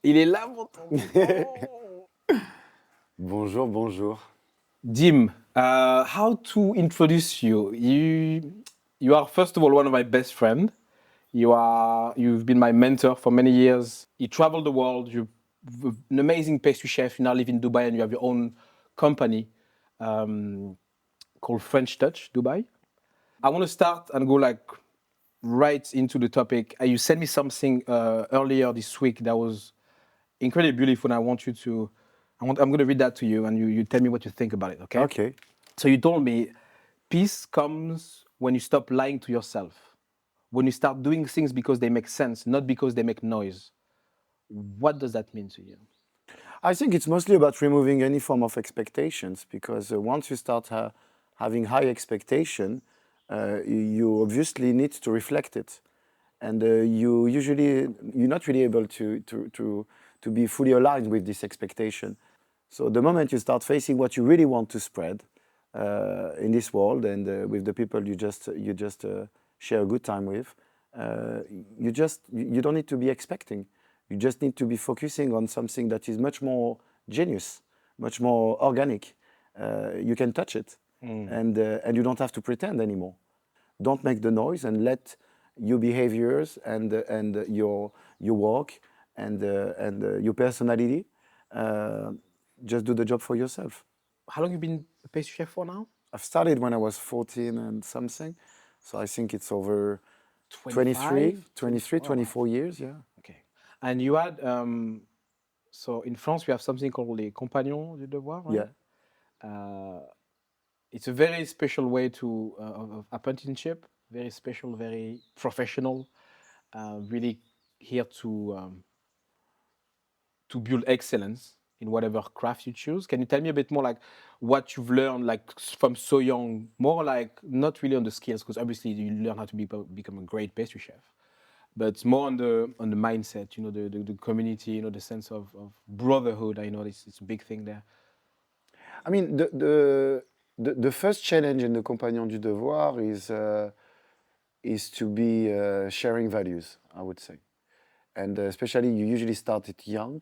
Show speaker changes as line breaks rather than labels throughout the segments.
Il est là, mon tonton.
Bonjour, bonjour.
Dim, how to introduce you? You are first of all one of my best friends. You've been my mentor for many years. You travel the world. You're an amazing pastry chef. You now live in Dubai and you have your own company called French Touch Dubai. I want to start and go like right into the topic. You sent me something earlier this week that was incredibly beautiful. And I want you to, I'm going to read that to you, and you tell me what you think about it. Okay.
Okay.
So you told me, peace comes when you stop lying to yourself, when you start doing things because they make sense, not because they make noise. What does that mean to you?
I think it's mostly about removing any form of expectations because once you start having high expectation, you obviously need to reflect it, and you're not really able to be fully aligned with this expectation. So the moment you start facing what you really want to spread in this world and with the people you just share a good time with, you don't need to be expecting. You just need to be focusing on something that is much more genius, much more organic. You can touch it, and you don't have to pretend anymore. Don't make the noise and let your behaviors and your work and your personality just do the job for yourself.
How long have you been a pastry chef for now?
I've started when I was 14 and something, so I think it's over 23, 24 years, yeah.
Okay. And you had, so in France, we have something called les Compagnons du Devoir, right?
Yeah.
It's a very special way of apprenticeship, very special, very professional, really here to build excellence in whatever craft you choose. Can you tell me a bit more like what you've learned like from so young, more like not really on the skills, because obviously you learn how to become a great pastry chef, but more on the mindset, you know, the community, you know, the sense of brotherhood. I know it's a big thing there.
I mean, the first challenge in the Compagnons du Devoir is to be sharing values, I would say. And especially you usually start it young.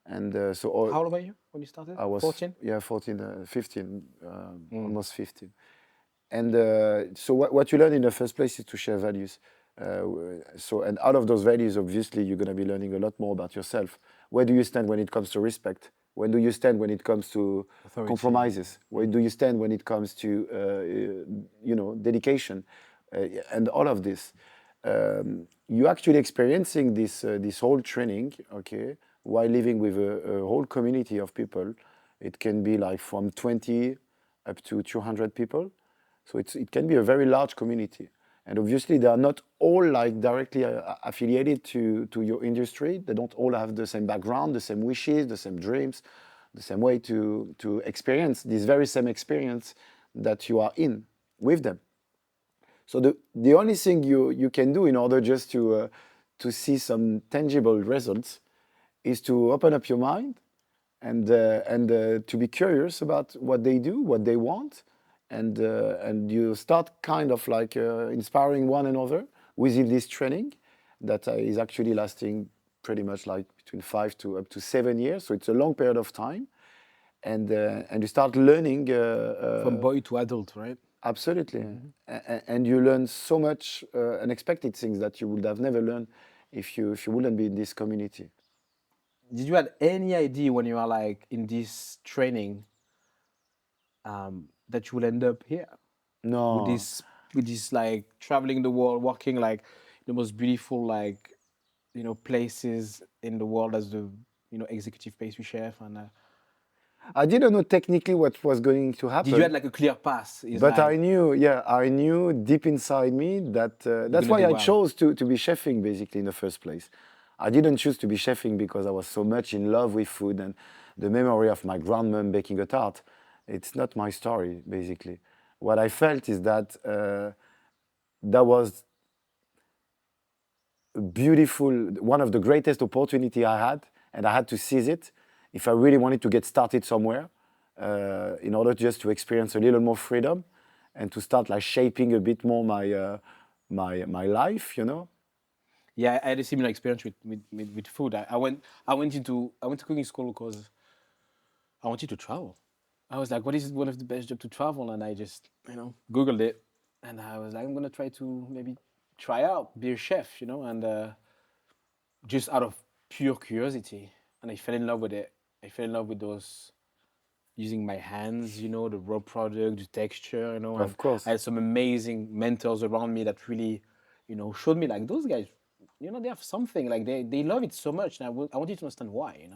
And
How old were you when you started?
I was
14?
Yeah, 14, 15, almost 15. And so what you learn in the first place is to share values. And out of those values, obviously, you're going to be learning a lot more about yourself. Where do you stand when it comes to respect? Where do you stand when it comes to
Authority.
compromises? Where do you stand when it comes to, dedication? And all of this. You're actually experiencing this whole training, okay, while living with a whole community of people. It can be like from 20 up to 200 people. So it can be a very large community. And obviously, they are not all like directly affiliated to your industry. They don't all have the same background, the same wishes, the same dreams, the same way to experience this very same experience that you are in with them. So the only thing you can do in order just to see some tangible results is to open up your mind and to be curious about what they do, what they want, and you start kind of like inspiring one another within this training that is actually lasting pretty much like between 5 to up to 7 years. So it's a long period of time, and you start learning
From boy to adult, right?
Absolutely, and you learn so much unexpected things that you would have never learned if you wouldn't be in this community.
Did you have any idea when you are like in this training that you will end up here
No,
with this like traveling the world, working like the most beautiful like places in the world as the executive pastry chef, and
I didn't know technically what was going to happen.
did you have like a clear path? It's
But
like,
I knew deep inside me that that's
gonna
why
do
I
well.
chose to be chefing basically in the first place. I didn't choose to be chefing because I was so much in love with food and the memory of my grandmom baking a tart. It's not my story, basically. What I felt is that that was beautiful, one of the greatest opportunity I had, and I had to seize it if I really wanted to get started somewhere, in order just to experience a little more freedom and to start like shaping a bit more my life, you know.
Yeah, I had a similar experience with food. I went to cooking school because I wanted to travel. I was like, what is one of the best jobs to travel? And I just, Googled it. And I was like, I'm going to try to maybe try out, be a chef, and just out of pure curiosity. And I fell in love with it. I fell in love with those, using my hands, the raw product, the texture, and
Of course.
I had some amazing mentors around me that really, showed me like those guys, they have something, like they love it so much. And I wanted to understand why.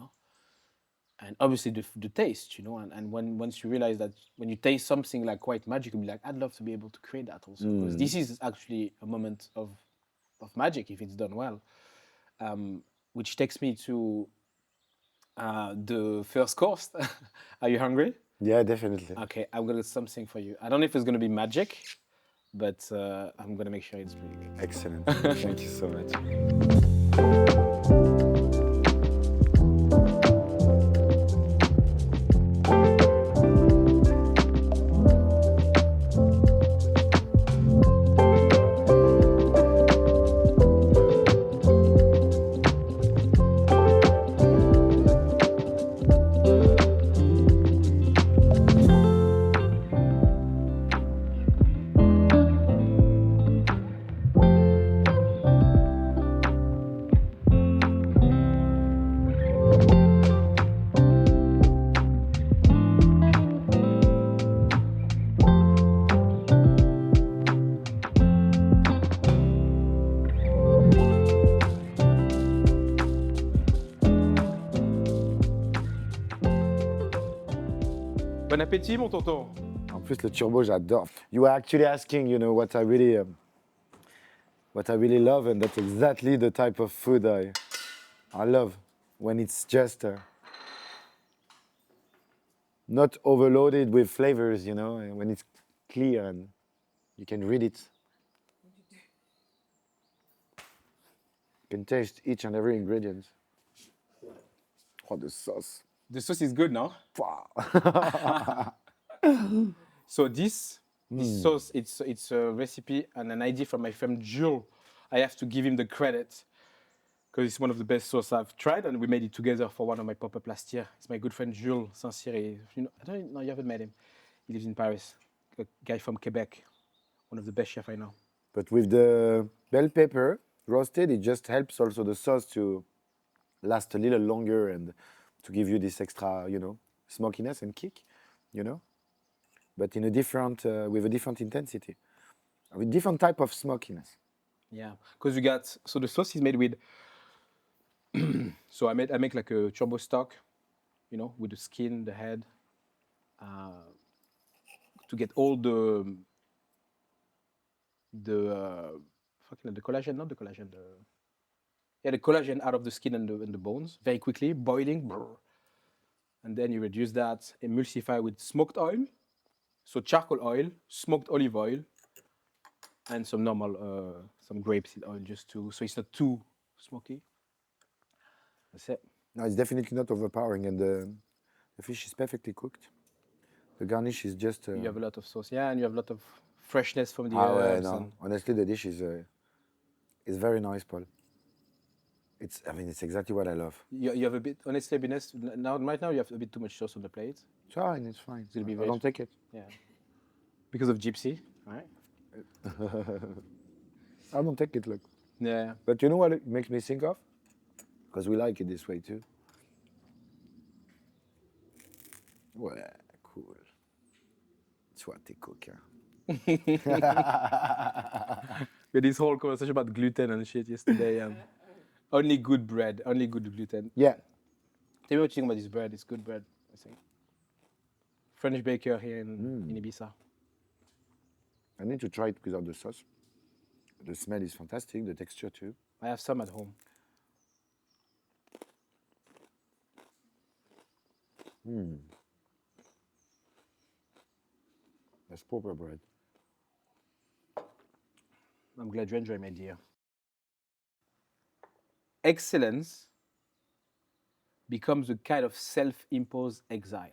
And obviously the taste, and once you realize that when you taste something like quite magic, you'll be like, I'd love to be able to create that also, because this is actually a moment of magic if it's done well. Which takes me to the first course. Are you hungry?
Yeah, definitely.
Okay, I'm gonna get something for you. I don't know if it's gonna be magic, but I'm gonna make sure it's really good.
Excellent. Thank you so much.
Bon appétit, mon tonton.
En plus, le turbo, j'adore. You were actually asking, what I really love, and that's exactly the type of food I love. When it's just not overloaded with flavors, and when it's clear and you can read it. You can taste each and every ingredient. Oh, the sauce.
The sauce is good, no?
Wow.
So this sauce, it's a recipe and an idea from my friend Jules. I have to give him the credit because it's one of the best sauce I've tried, and we made it together for one of my pop-up last year. It's my good friend Jules Saint-Cyr. I don't know, you haven't met him. He lives in Paris. A guy from Quebec, one of the best chefs I know.
But with the bell pepper roasted, it just helps also the sauce to last a little longer and to give you this extra, smokiness and kick, but in a different, with a different intensity, with different type of smokiness.
Yeah, because so the sauce is made with, so I make like a turbo stock, with the skin, the head, to get all the collagen, not the collagen, the collagen out of the skin and the bones very quickly, boiling, and then you reduce that, emulsify with smoked oil, so charcoal oil, smoked olive oil, and some normal, some grapeseed oil, so it's not too smoky. That's it.
No, it's definitely not overpowering, and the fish is perfectly cooked. The garnish is just.
You have a lot of sauce, yeah, and you have a lot of freshness from the
Ah,
herbs.
no. Honestly, the dish is very nice, Paul. It's exactly what I love.
You have a bit, honestly, right now you have a bit too much sauce on the plate.
It's fine, it's fine.
It'll be
I
very-
don't take it.
Yeah. Because of Gypsy, right?
I don't take it, look.
Yeah.
But you know what it makes me think of? Because we like it this way too. Ouais, cool. Toi, t'es coquin.
We had this whole conversation about gluten and shit yesterday, and only good bread, only good gluten.
Yeah.
Tell me what you think about this bread. It's good bread, I think. French baker here in Ibiza.
I need to try it without the sauce. The smell is fantastic, the texture too.
I have some at home.
That's proper bread.
I'm glad you enjoy, my dear. Excellence becomes a kind of self-imposed exile.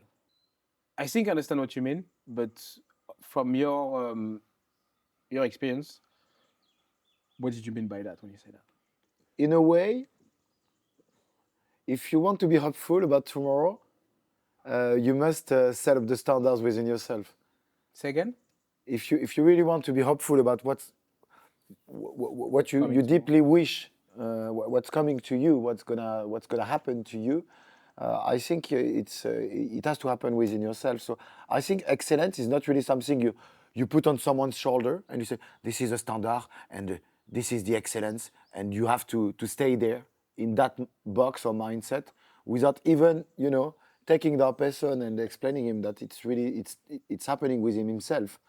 I think I understand what you mean, but from your experience, what did you mean by that when you say that?
in a way, if you want to be hopeful about tomorrow, you must set up the standards within yourself.
Say again?
If you really want to be hopeful about what you
coming
deeply wish, what's coming to you, what's gonna happen to you, I think it has to happen within yourself. So I think excellence is not really something you put on someone's shoulder and you say this is a standard and this is the excellence and you have to stay there in that box or mindset without even taking that person and explaining him that it's happening with himself,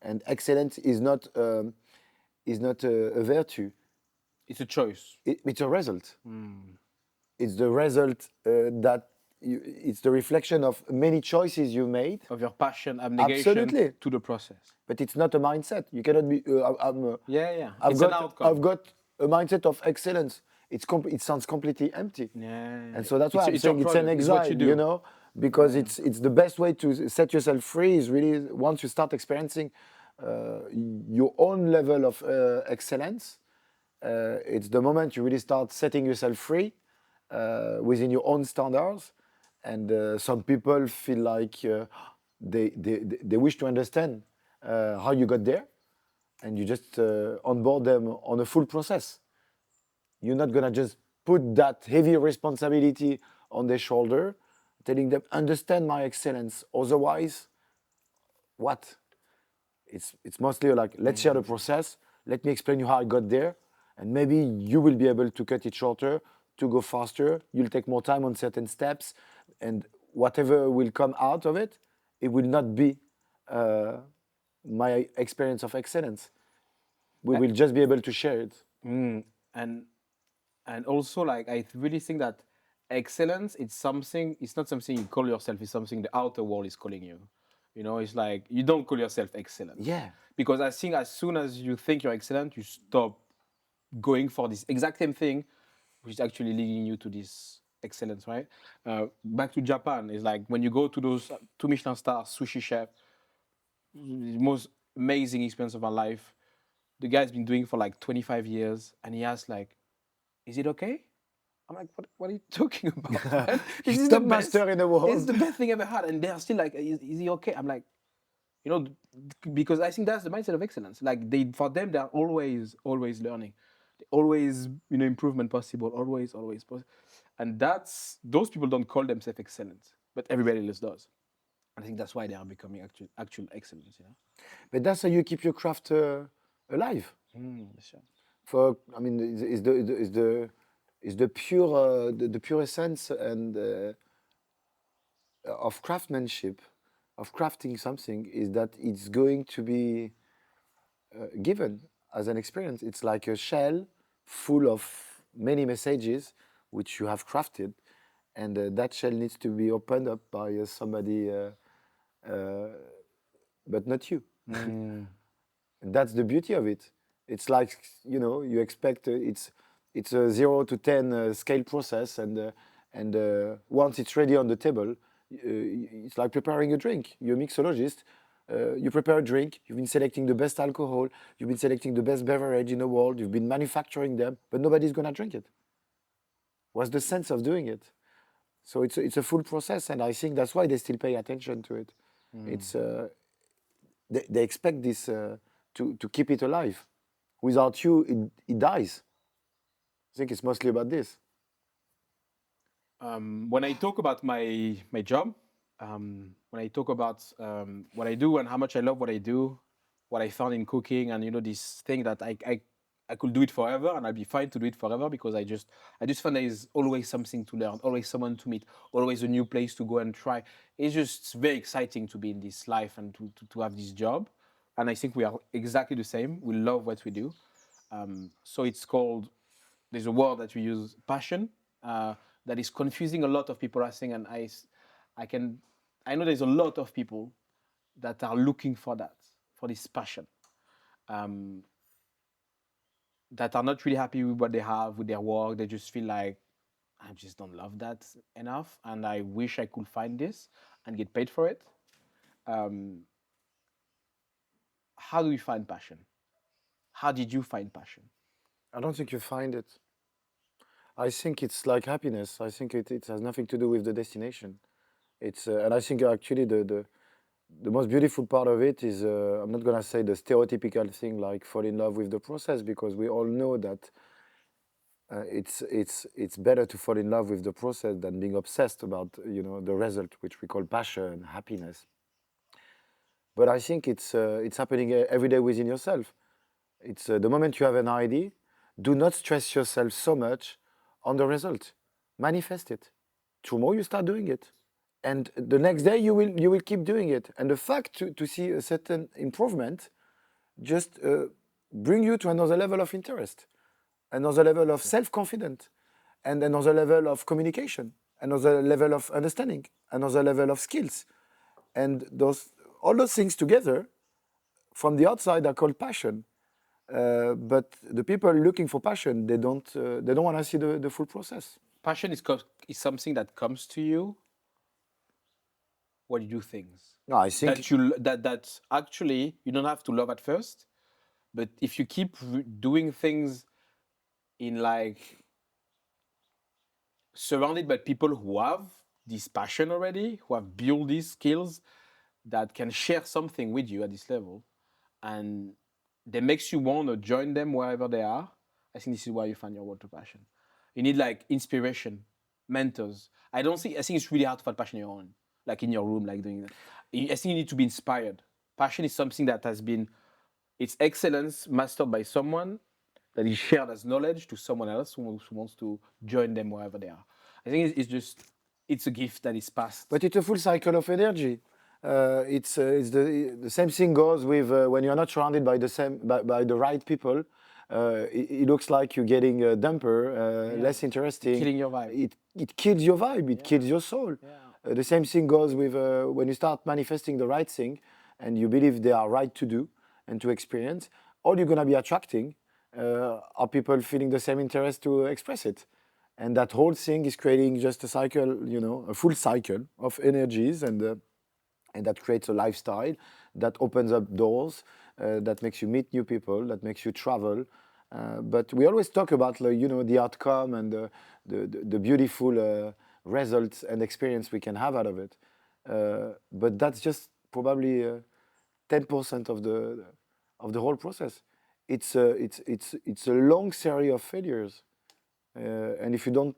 and excellence is not a virtue.
It's a choice.
It's a result. It's the result it's the reflection of many choices you made.
Of your passion, abnegation
Absolutely.
to the process.
But it's not a mindset. You cannot be.
Yeah.
I've
It's
got,
an outcome.
I've got a mindset of excellence. It sounds completely empty.
Yeah.
And so that's why I'm saying
your
it's an
product, it's what
exile,
you do.
because it's the best way to set yourself free is really once you start experiencing your own level of excellence. It's the moment you really start setting yourself free within your own standards. And some people feel like they wish to understand how you got there, and you just onboard them on a full process. You're not gonna just put that heavy responsibility on their shoulder, telling them, understand my excellence. Otherwise, what? It's mostly like, let's share the process. Let me explain you how I got there. And maybe you will be able to cut it shorter, to go faster. You'll take more time on certain steps. And whatever will come out of it, it will not be my experience of excellence. We will just be able to share it.
And also, like, I really think that excellence, it's not something you call yourself, it's something the outer world is calling you. It's like you don't call yourself excellent.
Yeah.
Because I think as soon as you think you're excellent, you stop going for this exact same thing, which is actually leading you to this excellence, right? Back to Japan, it's like when you go to those 2 Michelin star sushi chef, the most amazing experience of my life. The guy's been doing for like 25 years, and he asks like, "Is it okay?" I'm like, what are you talking about, man? This is the
Top
best.
master in the world.
It's the best thing I ever had. And they're still like, is he okay? I'm like, because I think that's the mindset of excellence. Like for them, they're always learning. Always, improvement possible. Always possible. And those people don't call themselves excellent, but everybody else does. And I think that's why they are becoming actual excellence.
But that's how you keep your craft alive.
Sure.
I mean, is the pure the pure essence and of craftsmanship, of crafting something, is that it's going to be given as an experience. It's like a shell full of many messages which you have crafted, and that shell needs to be opened up by somebody, but not you. That's the beauty of it. It's like you expect it's a 0 to 10 scale process, and once it's ready on the table, it's like preparing a drink. You're a mixologist. You prepare a drink. You've been selecting the best alcohol. You've been selecting the best beverage in the world. You've been manufacturing them, but nobody's gonna drink it. What's the sense of doing it? So it's a full process, and I think that's why they still pay attention to it. It's they expect this to keep it alive. Without you, it dies. I think it's mostly about this.
When I talk about my job, when I talk about what I do and how much I love what I do, what I found in cooking, and this thing that I could do it forever and I'd be fine to do it forever, because I just find there is always something to learn, always someone to meet, always a new place to go and try. It's just very exciting to be in this life and to have this job. And I think we are exactly the same. We love what we do. So it's called, there's a word that we use, passion, that is confusing a lot of people, I think, and I know there's a lot of people that are looking for that, for this passion, that are not really happy with what they have with their work. They just feel like, I just don't love that enough, and I wish I could find this and get paid for it. How do we find passion? How did you find passion?
I don't think you find it. I think it's like happiness. I think it has nothing to do with the destination. And I think actually the most beautiful part of it is, I'm not gonna say the stereotypical thing like fall in love with the process, because we all know that it's better to fall in love with the process than being obsessed about the result, which we call passion, happiness. But I think it's happening every day within yourself. It's the moment you have an idea, do not stress yourself so much on the result. Manifest it. Tomorrow you start doing it, and the next day you will keep doing it. And the fact to see a certain improvement just bring you to another level of interest, another level of self-confidence, and another level of communication, another level of understanding, another level of skills. And all those things together from the outside are called passion. But the people looking for passion, they don't want to see the full process.
Passion is something that comes to you when you do things.
No, I think
That actually you don't have to love at first, but if you keep doing things in like surrounded by people who have this passion already, who have built these skills that can share something with you at this level, and that makes you want to join them wherever they are, I think this is where you find your water passion. You need like inspiration, mentors. I think it's really hard to find passion on your own, like in your room, like doing that. I think you need to be inspired. Passion is something that has been, it's excellence mastered by someone that is shared as knowledge to someone else who wants to join them wherever they are. I think it's a gift that is passed.
but it's a full cycle of energy. It's the same thing goes with when you're not surrounded by the right people. It looks like you're getting a dumper, less interesting.
Killing your vibe.
It kills your vibe. It kills your soul. The same thing goes with when you start manifesting the right thing, and you believe they are right to do and to experience. All you're gonna be attracting are people feeling the same interest to express it. And that whole thing is creating just a cycle, a full cycle of energies, and that creates a lifestyle that opens up doors, that makes you meet new people, that makes you travel. But we always talk about the outcome and the beautiful results and experience we can have out of it. But that's just probably 10% of the whole process. It's a long series of failures. And if you don't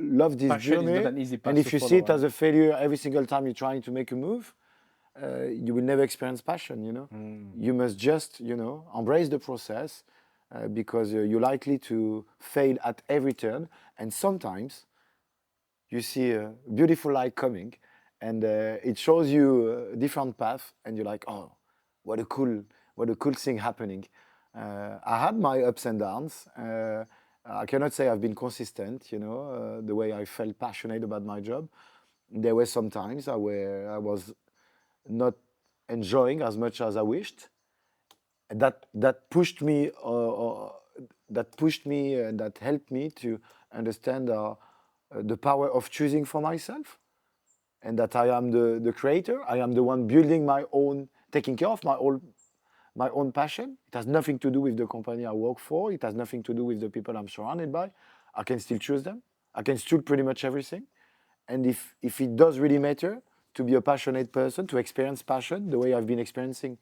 love this
Passion is
journey,
not an easy path
and if
to
you see it
follow,
as a failure every single time you're trying to make a move, you will never experience passion. You must just embrace the process, because you're likely to fail at every turn, and sometimes you see a beautiful light coming, and it shows you a different path, and you're like, oh, what a cool thing happening. I had my ups and downs. I cannot say I've been consistent, the way I felt passionate about my job. There were some times where I was not enjoying as much as I wished. And that pushed me, and that helped me to understand the power of choosing for myself, and that I am the creator. I am the one building taking care of my own passion. It has nothing to do with the company I work for. It has nothing to do with the people I'm surrounded by. I can still choose them. I can choose pretty much everything. And if it does really matter to be a passionate person, to experience passion the way I've been experiencing,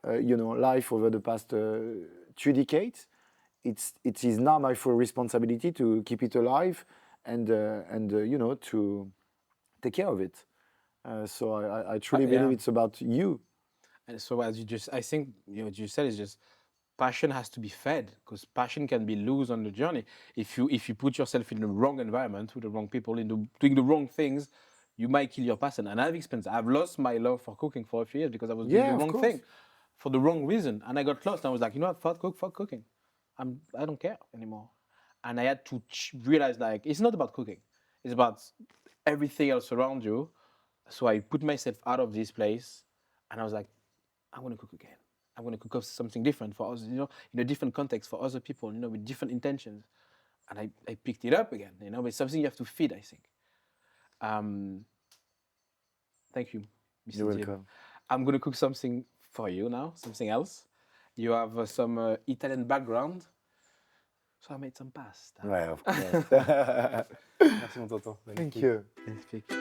life over the past 3 decades, it is now my full responsibility to keep it alive and to take care of it. So I truly believe it's about you.
And so I think what you said is just passion has to be fed, because passion can be loose on the journey. If you put yourself in the wrong environment with the wrong people, doing the wrong things, you might kill your passion. And I've lost my love for cooking for a few years because I was doing
Yeah,
the
of
wrong
course.
thing for the wrong reason, and I got lost. I was like, you know what, fuck cooking. I don't care anymore. And I had to realize like it's not about cooking, it's about everything else around you. So I put myself out of this place, and I was like, I want to cook again. I want to cook up something different for us, in a different context for other people, with different intentions. And I picked it up again, but it's something you have to feed, I think. Um, Thank you, Mr.
You're
Diego.
welcome.
I'm going to cook something for you now, something else. You have some Italian background. So I made some pasta.
Ouais, of course.
Merci mon tonton.
Thank you.
Magnifique.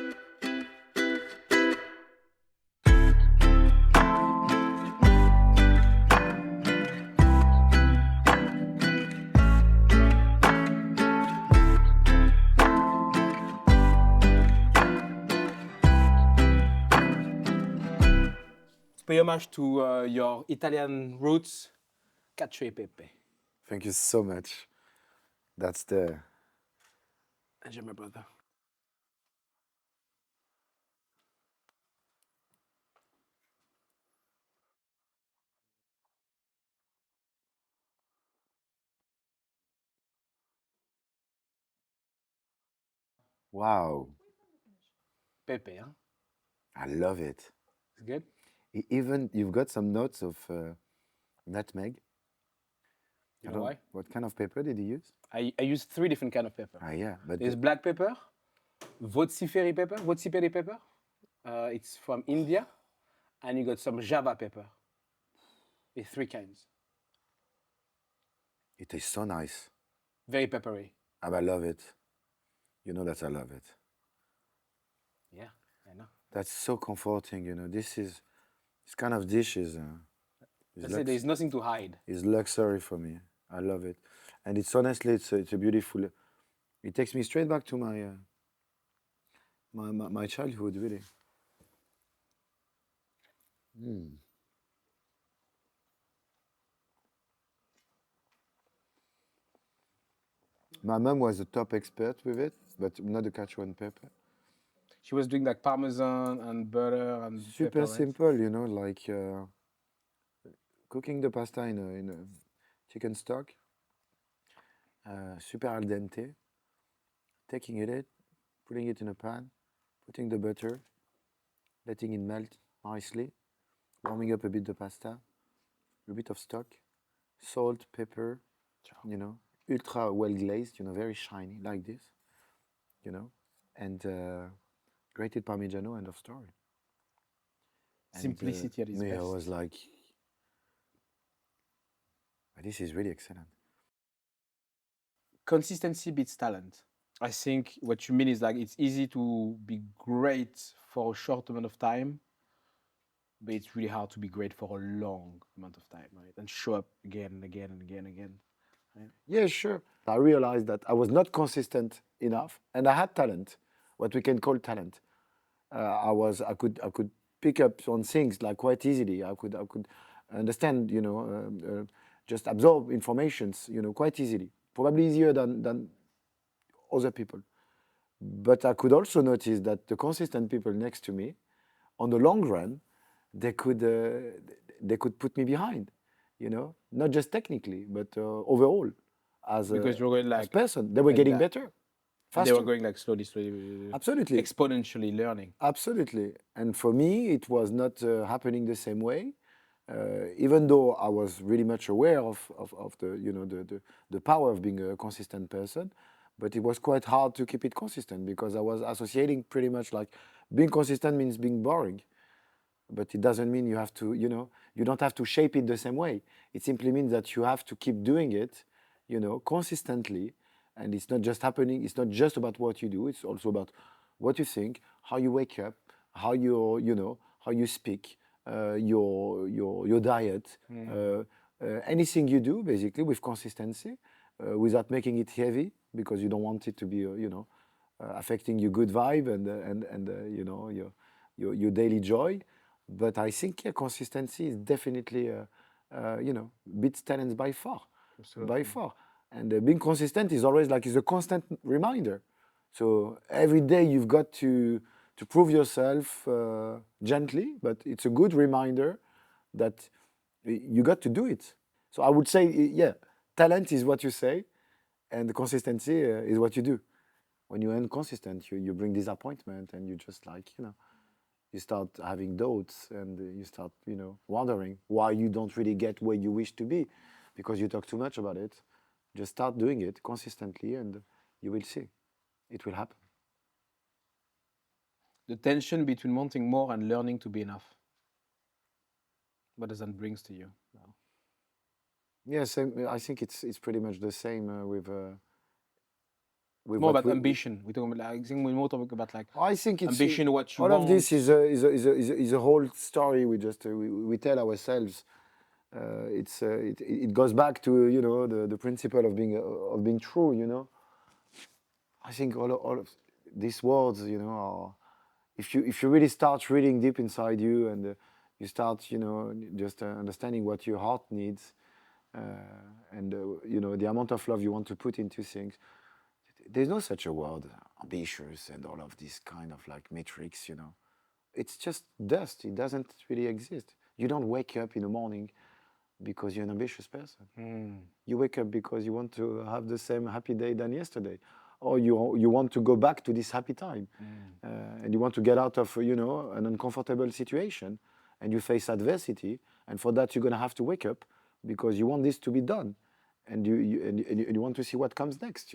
Pay homage to your Italian roots, Cacio e Pepe.
Thank you so much. That's the...
Enjoy, my brother.
Wow.
Pepe, huh?
I love it.
It's good?
Even you've got some notes of nutmeg.
You know why?
What kind of pepper did you use?
I use 3 different kind of pepper.
Yeah, but
There's black pepper, vociferi pepper. It's from India. And you got some Java pepper. It's 3 kinds.
it tastes so nice.
Very peppery.
I love it. You know that I love it.
Yeah, I know.
That's so comforting. You know, this kind of dish is
There's nothing to hide.
is luxury for me. I love it, and it's honestly it's a beautiful. It takes me straight back to my childhood, really. My mom was a top expert with it, but not the Cacio and pepper.
She was doing like parmesan and butter and
Super
pepper, right?
simple, you know, like cooking the pasta in a chicken stock, super al dente, taking it, putting it in a pan, putting the butter, letting it melt nicely, warming up a bit the pasta, a bit of stock, salt, pepper, you know, ultra well glazed, you know, very shiny like this, you know, and grated Parmigiano, end of story. And,
Simplicity at its
me, I
best.
was like, this is really excellent.
Consistency beats talent. I think what you mean is like it's easy to be great for a short amount of time, but it's really hard to be great for a long amount of time, right? And show up again and again and again and again. Right?
Yeah, sure. I realized that I was not consistent enough, and I had talent, what we can call talent. I could pick up on things like quite easily. I could understand, you know, just absorb informations, you know, quite easily. Probably easier than other people. But I could also notice that the consistent people next to me, on the long run, they could put me behind, you know, not just technically, but overall, as
Because you're going
as
like
person, they were
like
getting
that.
better,
They
faster.
were going like slowly,
Absolutely.
exponentially learning.
Absolutely. And for me, it was not happening the same way. Even though I was really much aware of the, you know, the power of being a consistent person, but it was quite hard to keep it consistent because I was associating pretty much like being consistent means being boring. But it doesn't mean you have to, you know, you don't have to shape it the same way. It simply means that you have to keep doing it, you know, consistently. And it's not just happening, it's not just about what you do, it's also about what you think, how you wake up, how you know, how you speak, your diet, anything you do basically with consistency, without making it heavy because you don't want it to be, you know, affecting your good vibe and you know your daily joy. But I think consistency is definitely you know, beats talents by far, by far. And being consistent is always like is a constant reminder. So every day you've got to prove yourself gently, but it's a good reminder that you got to do it. So I would say, yeah, talent is what you say, and consistency is what you do. When you're inconsistent, you bring disappointment, and you just like, you know, you start having doubts, and you start, you know, wondering why you don't really get where you wish to be, because you talk too much about it. Just start doing it consistently, and you will see, it will happen.
The tension between wanting more and learning to be enough. What does that brings to you now?
Yeah, same. I think it's pretty much the same with
More
what
about ambition. We're talking about, like, I think we're more talking about like
I think it's
ambition, what you
all of
want.
this is a whole story we just we tell ourselves. It goes back to the principle of being true. I think all of these words are, if you really start reading deep inside you and you start just understanding what your heart needs uh, and the amount of love you want to put into things. There's no such a word, ambitious and all of this kind of like metrics. It's just dust. It doesn't really exist. You don't wake up in the morning because you're an ambitious person. You wake up because you want to have the same happy day than yesterday, or you want to go back to this happy time, and you want to get out of an uncomfortable situation, and you face adversity, and for that you're gonna have to wake up because you want this to be done, and you want to see what comes next.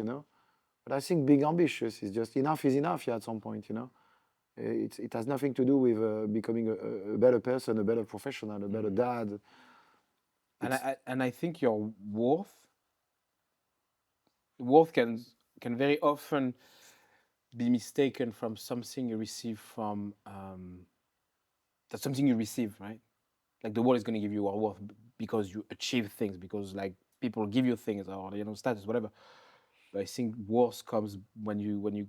But I think being ambitious is just enough is enough. Yeah, at some point. It has nothing to do with becoming a better person, a better professional, a better dad.
And I think your worth can very often be mistaken from something you receive from that's something you receive, right? Like the world is going to give you a worth because you achieve things, because like people give you things, or status, whatever. But I think worth comes when you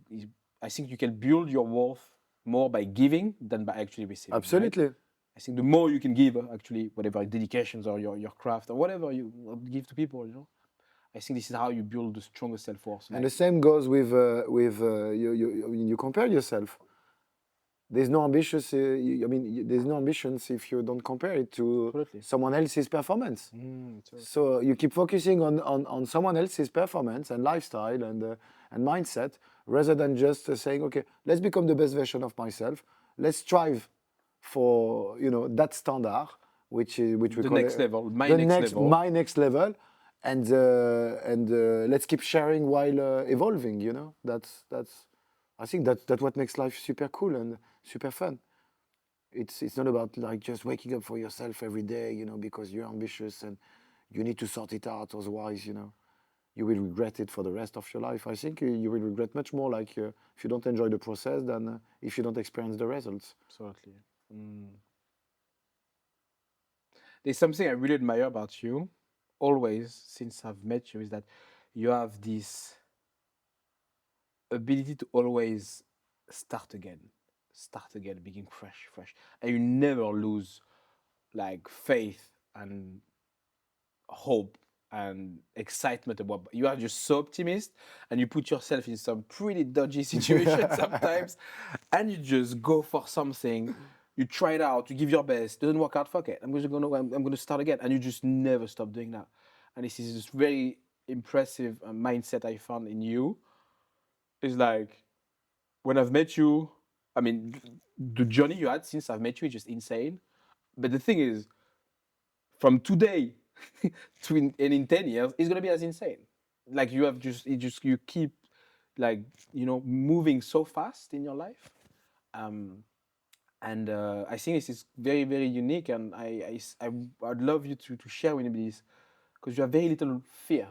I think you can build your worth more by giving than by actually receiving, right?
Absolutely.
I think the more you can give, actually, whatever dedications or your craft or whatever you give to people. I think this is how you build the strongest self-worth.
And
Like,
the same goes with I mean, you compare yourself. There's no ambitious. There's no ambitions if you don't compare it to
absolutely.
someone else's performance.
So,
So you keep focusing on someone else's performance and lifestyle and mindset rather than just saying, okay, let's become the best version of myself. Let's strive for that standard, which we
the
call
next
it,
level, my
the
next
next
level.
my next level, and let's keep sharing while evolving. That's I think that's what makes life super cool and super fun. It's not about like just waking up for yourself every day, because you're ambitious and you need to sort it out. Otherwise, you will regret it for the rest of your life. I think you will regret much more like if you don't enjoy the process than if you don't experience the results.
Absolutely. There's something I really admire about you, always since I've met you, is that you have this ability to always start again, begin fresh, and you never lose like faith and hope and excitement about. You are just so optimist, and you put yourself in some pretty dodgy situations sometimes, and you just go for something. You try it out, you give your best, doesn't work out, fuck it, I'm gonna start again, and you just never stop doing that. And this is just very impressive mindset I found in you. It's like, when I've met you, I mean, the journey you had since I've met you is just insane. But the thing is, from today to in 10 years, it's gonna be as insane. Like, you keep like moving so fast in your life. Um, and I think this is very, very unique, and I'd love you to share with me this, because you have very little fear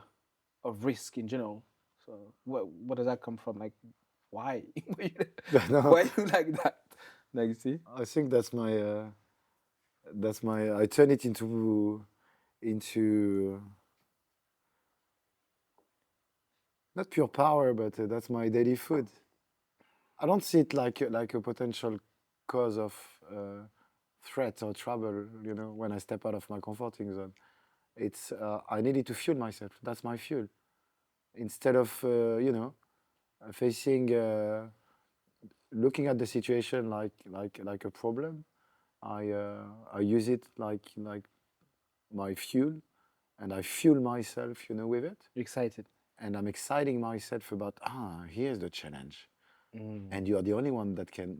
of risk in general. So what does that come from? Like, why?
No,
Why you like that? Like, see?
I think that's my I turn it into not pure power, but that's my daily food. I don't see it like a potential cause of threat or trouble. When I step out of my comforting zone, it's I needed to fuel myself. That's my fuel. Instead of facing, looking at the situation like a problem, I use it like my fuel, and I fuel myself, with it,
Excited.
and I'm exciting myself about here's the challenge, and you're the only one that can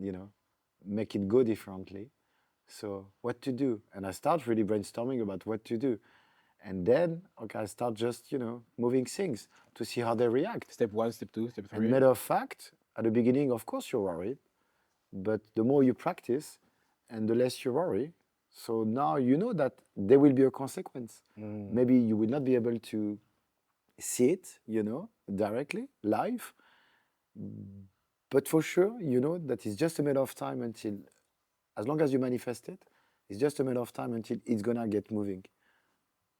make it go differently. So what to do? And I start really brainstorming about what to do, and then okay, I start just moving things to see how they react.
Step 1, step 2, step
And
3.
matter of fact, at the beginning, of course, you're worried, but the more you practice, and the less you worry, So now you know that there will be a consequence. Maybe you will not be able to see it, directly, live. But for sure, you know that it's just a matter of time until, as long as you manifest it, it's just a matter of time until it's gonna get moving.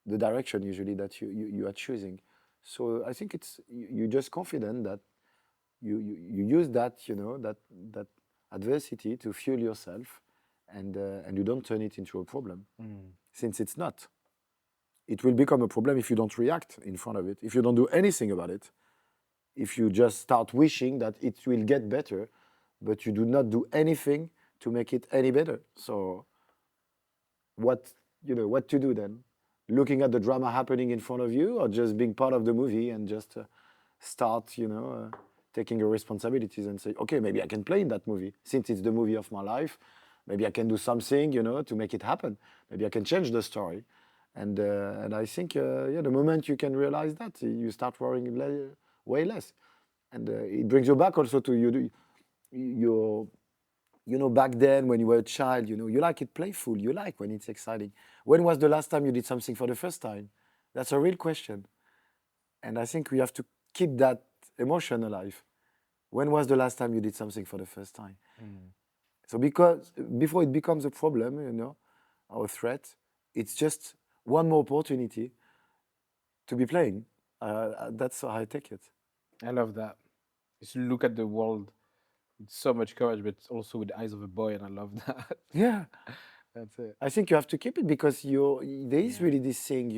The direction usually that you are choosing. So I think you're just confident that you use that, that adversity to fuel yourself, and you don't turn it into a problem, since it's not. It will become a problem if you don't react in front of it, if you don't do anything about it, if you just start wishing that it will get better, but you do not do anything to make it any better. So what to do then? Looking at the drama happening in front of you, or just being part of the movie and just start, taking your responsibilities and say, okay, maybe I can play in that movie since it's the movie of my life. Maybe I can do something, to make it happen. Maybe I can change the story. And I think, the moment you can realize that, you start worrying way less. And it brings you back also to your, back then when you were a child, you like it playful. You like when it's exciting. When was the last time you did something for the first time? That's a real question. And I think we have to keep that emotion alive. When was the last time you did something for the first time? So because before it becomes a problem, or a threat, it's just one more opportunity to be playing. That's how I take it.
I love that. You look at the world with so much courage, but also with the eyes of a boy, and I love that.
Yeah.
That's it.
I think you have to keep it because there is really this thing,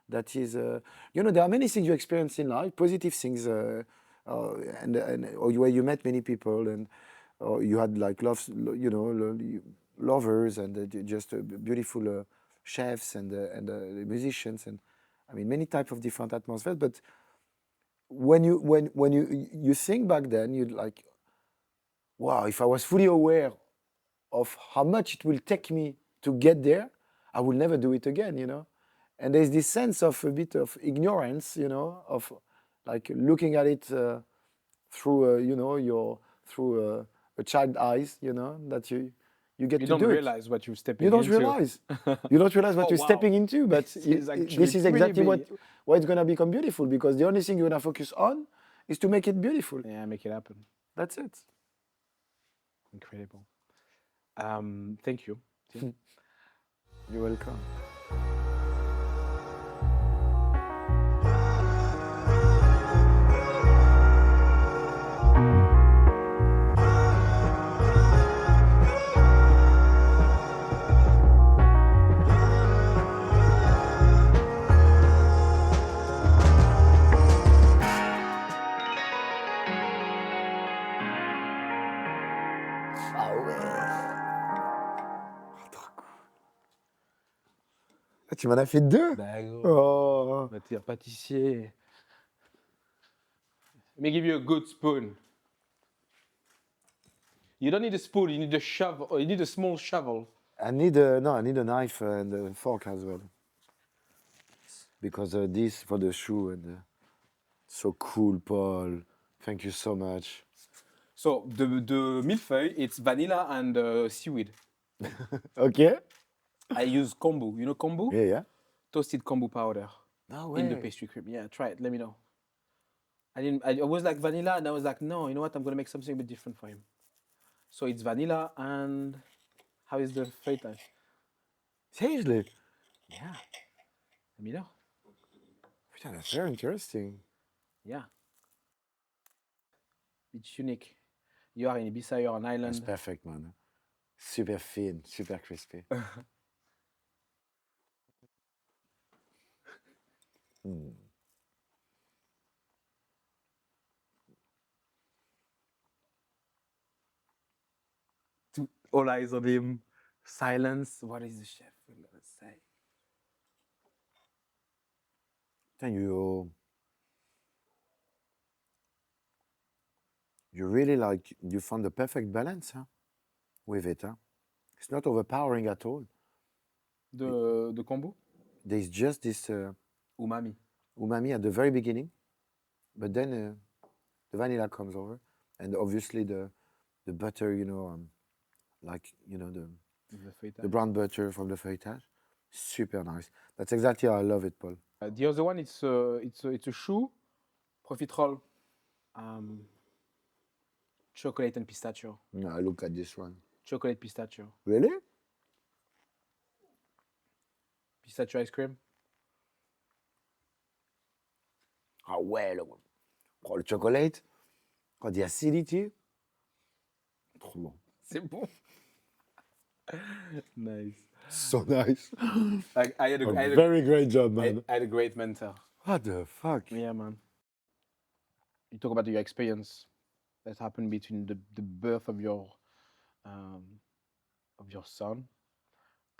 that is, there are many things you experience in life, positive things, and or where you met many people, and or you had like lovers, and just beautiful chefs, and musicians, and I mean many types of different atmospheres. But when you think back then, you'd like, wow, if I was fully aware of how much it will take me to get there, I will never do it again, And there's this sense of a bit of ignorance, of like looking at it through, through a child eyes, that you get
You
to
don't
do it.
realize what you're stepping
You don't
into.
realize. You don't realize what
Oh,
you're
wow.
stepping into, but
This is actually
this is exactly
pretty big.
what it's gonna become beautiful, because the only thing you're gonna focus on is to make it beautiful.
Yeah, make it happen.
That's it.
Incredible. Thank you, Tim.
You're welcome. Ah ouais. Oh, trop cool. Ah, tu m'en as fait deux.
Bah, gros.
Oh.
Bah, t'es un pâtissier. Let me give you a good spoon. You don't need a spoon. You need a shovel. Or you need a small shovel.
I need a knife and a fork as well, because this for the shoe, and so cool, Paul. Thank you so much.
So the Mille-Feuille, it's vanilla and seaweed.
Okay.
I use kombu. You know kombu?
Yeah.
Toasted kombu powder
No
in the
way.
pastry cream. Yeah, try it. Let me know. I was like vanilla, and I was like, no, you know what? I'm gonna make something a bit different for him. So it's vanilla and how is the feuilletage?
Seriously?
Yeah. Let me know.
Putain, that's very interesting.
Yeah. It's unique. You are in Ibiza, you're on
That's
island.
perfect, man. Super thin, super crispy.
All eyes on him. Silence. What is the chef gonna say?
Putain, you really like, you found the perfect balance, with it, It's not overpowering at all.
The kombu?
There's just this
Umami.
umami at the very beginning, but then the vanilla comes over, and obviously the butter, like the
The feuilletage.
the brown butter from the feuilletage. Super nice. That's exactly how I love it, Paul.
The other one, it's a shoe, Profiterolle, chocolate and pistachio.
Yeah, I look at this one.
Chocolate pistachio.
Really?
Pistachio ice cream.
Ah ouais, le chocolate, quand the acidity, trop bon.
C'est bon. Nice.
So nice.
Like I had
A very great job, man.
I had a great mentor.
What the fuck?
Yeah, man. You talk about your experience that happened between the birth of your son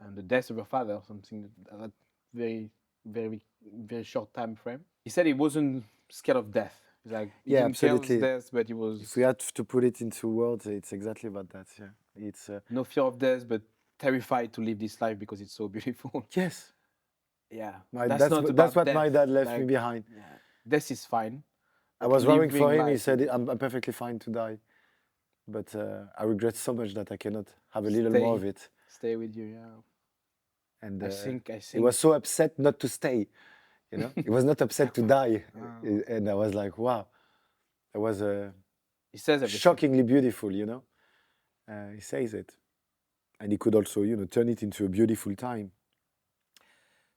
and the death of your father, something that very, very, very short time frame. He said he wasn't scared of death. He's like, he
Yeah,
didn't care of
absolutely.
death, but he was
If we had to put it into words, it's exactly about that. Yeah, it's
no fear of death, but terrified to live this life because it's so beautiful.
yes.
Yeah,
That's
not
what
about
my
death.
dad left me
Like,
behind.
yeah, death is fine.
I
but
was worrying for
living
him. He
life-
said, I'm perfectly fine to die. But I regret so much that I cannot have a little more of it.
Stay with you, yeah.
And
I think
he was so upset not to stay. You know, he was not upset to die. And I was like, wow, that was
he says everything.
shockingly beautiful. You know, he says it, and he could also, you know, turn it into a beautiful time.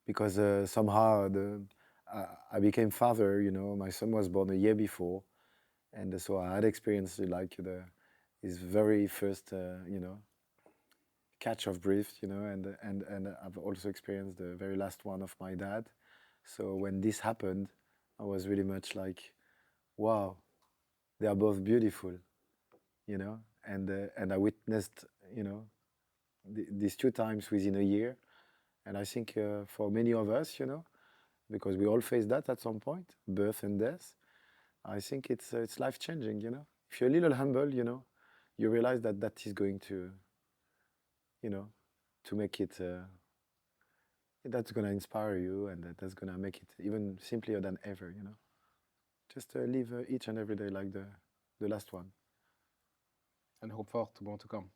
Because somehow I became father. You know, my son was born a year before, and so I had experienced like his very first, you know, catch of breath. You know, and I've also experienced the very last one of my dad. So when this happened, I was really much like, wow, they are both beautiful, you know, and I witnessed, you know, these two times within a year, and I think for many of us, you know, because we all face that at some point, birth and death. I think it's life changing, you know. If you're a little humble, you know, you realize that that is going to, you know, to make it. That's gonna inspire you, and that's gonna make it even simpler than ever, you know. Just live each and every day like the last one.
And hope for tomorrow to come.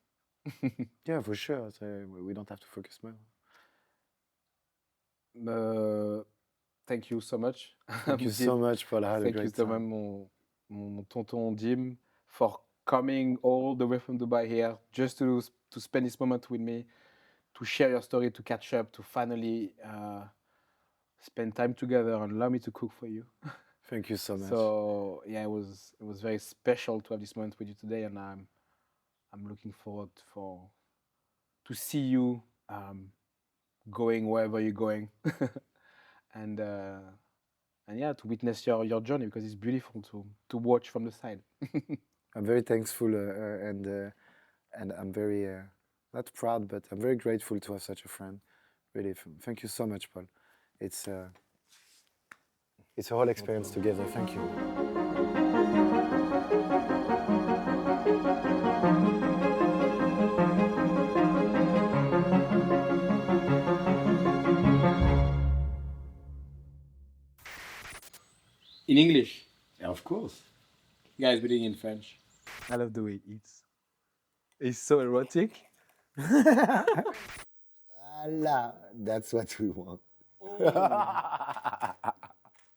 Yeah, for sure. So we don't have to focus more.
Thank you so much.
Thank you so much, Paul. I had a
Thank you
great
so
time.
much, mon tonton Dim, for coming all the way from Dubai here just to spend this moment with me, to share your story, to catch up, to finally spend time together and allow me to cook for you.
Thank you so much.
So yeah, it was very special to have this moment with you today, and I'm looking forward to see you going wherever you're going, and yeah, to witness your journey, because it's beautiful to watch from the side.
I'm very thankful and I'm very not proud, but I'm very grateful to have such a friend. Really, thank you so much, Paul. It's a whole experience together. Thank you.
In English,
Yeah, of course.
guys, but in French. I love the way he eats. It's so erotic.
Voila, that's what we want.